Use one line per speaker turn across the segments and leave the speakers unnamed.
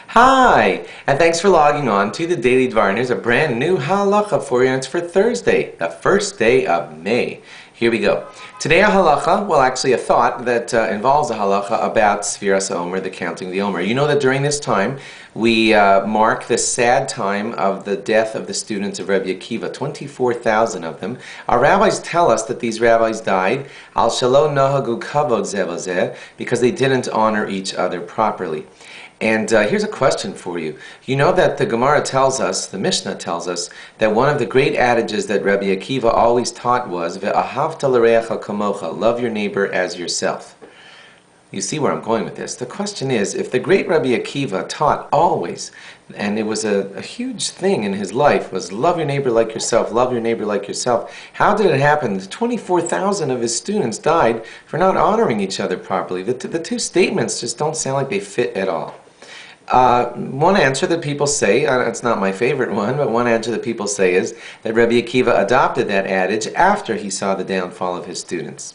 Hi, and thanks for logging on to the Daily Dvar. Here's a brand new halacha for you, and it's for Thursday, the first day of May. Here we go. Today a halacha, well actually a thought that involves a halacha about Sfiras Omer, the counting of the Omer. You know that during this time we mark the sad time of the death of the students of Rabbi Akiva, 24,000 of them. Our rabbis tell us that these rabbis died al shelo nahagu kavod zeh b'zeh, because they didn't honor each other properly. And here's a question for you. You know that the Gemara tells us, the Mishnah tells us, that one of the great adages that Rabbi Akiva always taught was, Ve'ahavta l'reacha kamocha, love your neighbor as yourself. You see where I'm going with this. The question is, if the great Rabbi Akiva taught always, and it was a huge thing in his life, was love your neighbor like yourself, love your neighbor like yourself, how did it happen? 24,000 of his students died for not honoring each other properly. The two statements just don't sound like they fit at all. One answer that people say, it's not my favorite one, but one answer that people say is that Rabbi Akiva adopted that adage after he saw the downfall of his students.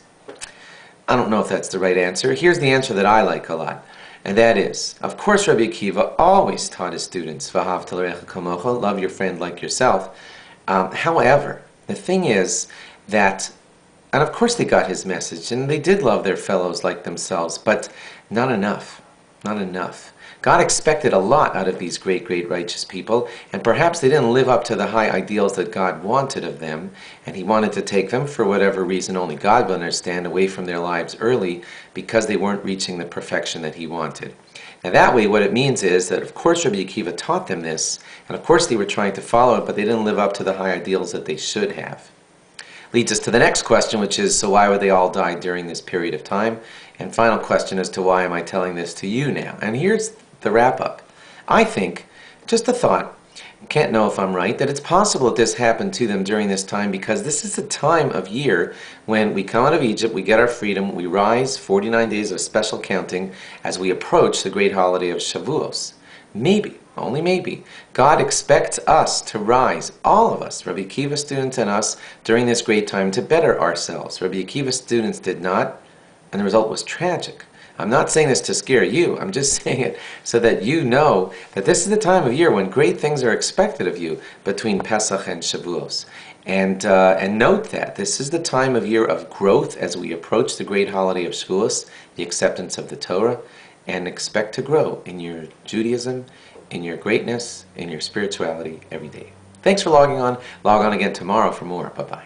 I don't know if that's the right answer. Here's the answer that I like a lot, and that is, of course Rabbi Akiva always taught his students, V'ahavta l'reacha kamocha, love your friend like yourself. However, the thing is that, and of course they got his message, and they did love their fellows like themselves, but not enough. Not enough. God expected a lot out of these great righteous people, and perhaps they didn't live up to the high ideals that God wanted of them, and He wanted to take them, for whatever reason only God will understand, away from their lives early because they weren't reaching the perfection that He wanted. Now that way, what it means is that of course Rabbi Akiva taught them this, and of course they were trying to follow it, but they didn't live up to the high ideals that they should have. Leads us to the next question, which is, so why would they all die during this period of time? And final question as to why am I telling this to you now? And here's the wrap-up. I think, just a thought, can't know if I'm right, that it's possible that this happened to them during this time because this is a time of year when we come out of Egypt, we get our freedom, we rise 49 days of special counting as we approach the great holiday of Shavuos. Maybe, only maybe, God expects us to rise, all of us, Rabbi Akiva students and us, during this great time to better ourselves. Rabbi Akiva students did not, and the result was tragic. I'm not saying this to scare you, I'm just saying it so that you know that this is the time of year when great things are expected of you between Pesach and Shavuos. And note that this is the time of year of growth as we approach the great holiday of Shavuos, the acceptance of the Torah, and expect to grow in your Judaism, in your greatness, in your spirituality every day. Thanks for logging on. Log on again tomorrow for more. Bye-bye.